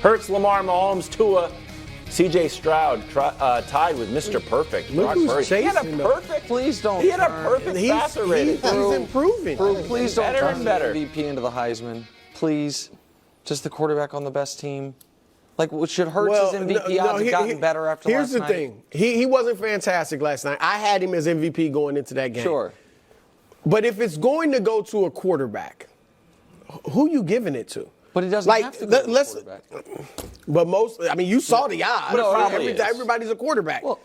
Hurts, Lamar, Mahomes, Tua, C.J. Stroud tied with Mr. Perfect. Look Brock who's Purdy. He had a chasing perfect. Please don't. He had a perfect passer rating. He's improving. Please don't Better turn and better. the MVP into the Heisman. Please. Just the quarterback on the best team. Like, should Hurts' MVP odds have gotten better after last night? Here's the thing. He wasn't fantastic last night. I had him as MVP going into that game. Sure. But if it's going to go to a quarterback, who you giving it to? But he doesn't have to go to a quarterback. But you saw the odds. No, Everybody's a quarterback. Well,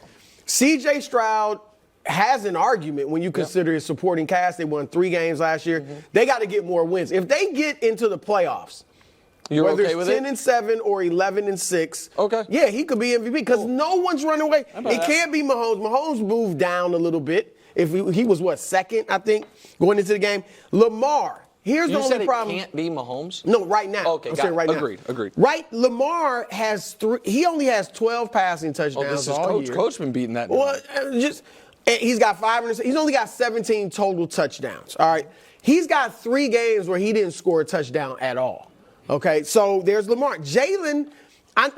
C.J. Stroud has an argument when you consider his supporting cast. They won 3 games last year. They got to get more wins. If they get into the playoffs, whether okay it's with 10-7 or 11-6, okay, yeah, he could be MVP because no one's running away. It can't be Mahomes. Mahomes moved down a little bit. If he was second, I think, going into the game. Lamar. Here's the only problem. You said it can't be Mahomes? No, right now. Okay, got it. Right now. Agreed. Right, Lamar has 3. He only has 12 passing touchdowns this is all year. Coach been beating that. Well, he's got 5. He's only got 17 total touchdowns. All right, he's got 3 games where he didn't score a touchdown at all. Okay, so there's Lamar. Jalen.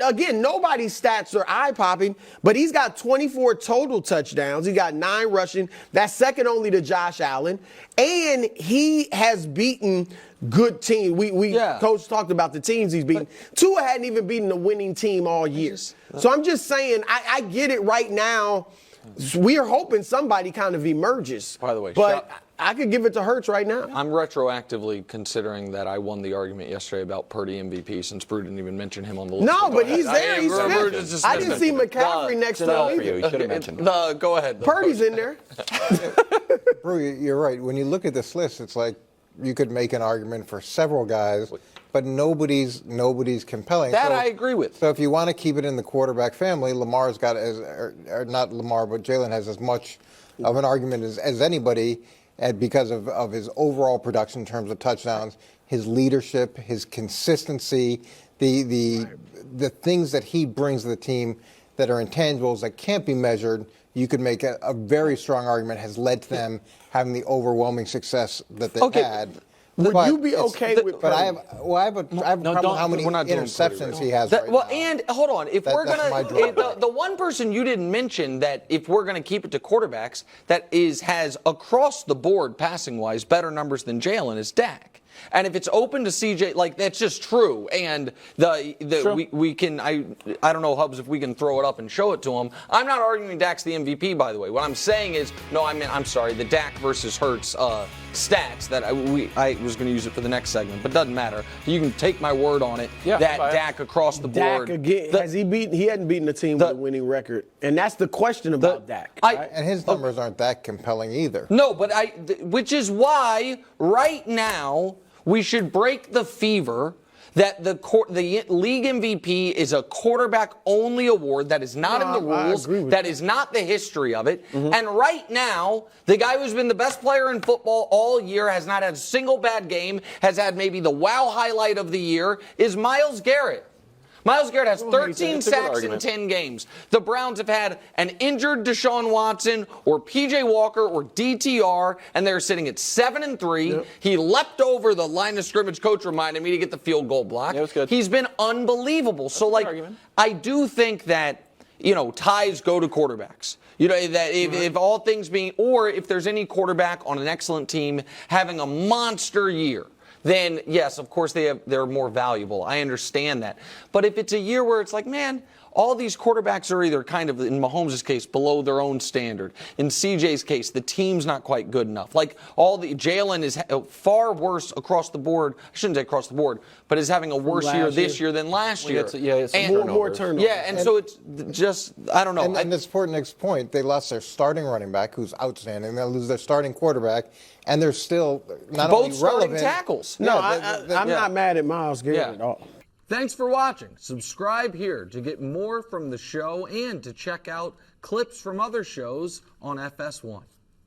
Again, nobody's stats are eye-popping, but he's got 24 total touchdowns. He got 9 rushing. That's second only to Josh Allen. And he has beaten good teams. Coach talked about the teams he's beaten. Tua hadn't even beaten a winning team all year. So I'm just saying, I get it right now. We're hoping somebody kind of emerges. By the way, but I could give it to Hurts right now. I'm retroactively considering that I won the argument yesterday about Purdy MVP since Brew didn't even mention him on the list. No, but he's there. He's fifth. I didn't see McCaffrey next to him either. You should have mentioned him. Go ahead. Purdy's in there. Brew, you're right. When you look at this list, it's like you could make an argument for several guys, but nobody's compelling. That I agree with. So if you want to keep it in the quarterback family, Lamar's got not Lamar, but Jalen has as much of an argument as anybody, because of his overall production in terms of touchdowns, his leadership, his consistency, the things that he brings to the team that are intangibles that can't be measured. You could make a very strong argument has led to them having the overwhelming success that they've had. Would you be okay with? But I have a problem with how many interceptions he has right now. And hold on, if we're gonna, the one person you didn't mention that if we're gonna keep it to quarterbacks that has across the board passing wise better numbers than Jalen is Dak. And if it's open to CJ, like that's just true. And we can I don't know, Hubs, if we can throw it up and show it to him. I'm not arguing Dak's the MVP, by the way. What I'm saying is, I'm sorry, the Dak versus Hurts stats that I was going to use it for the next segment, but it doesn't matter. You can take my word on it. Yeah, that Dak across the board. Dak again, he hadn't beaten a team with a winning record, and that's the question about Dak. Right? And his numbers aren't that compelling either. No, but which is why right now we should break the fever that the league MVP is a quarterback-only award that is not in the rules, that is not the history of it. Mm-hmm. And right now, the guy who's been the best player in football all year, has not had a single bad game, has had maybe the wow highlight of the year, is Myles Garrett. Myles Garrett has 13 sacks in 10 games. The Browns have had an injured Deshaun Watson or P.J. Walker or DTR, and they're sitting at 7-3. Yep. He leapt over the line of scrimmage. Coach reminded me to get the field goal block. Yeah, it was good. He's been unbelievable. So, I do think that, ties go to quarterbacks. That if all things being, or if there's any quarterback on an excellent team having a monster year, then yes, of course they're more valuable. I understand that. But if it's a year where it's like, man, all these quarterbacks are either kind of, in Mahomes' case, below their own standard. In CJ's case, the team's not quite good enough. Jalen is far worse across the board. I shouldn't say across the board, but is having a worse year this year than last year. It's more turnovers. Yeah, and so it's just, I don't know. And to support Nick's point, they lost their starting running back, who's outstanding. They lose their starting quarterback, and they're still not both only starting relevant. tackles. No, I'm not mad at Myles Garrett at all. Thanks for watching. Subscribe here to get more from the show and to check out clips from other shows on FS1.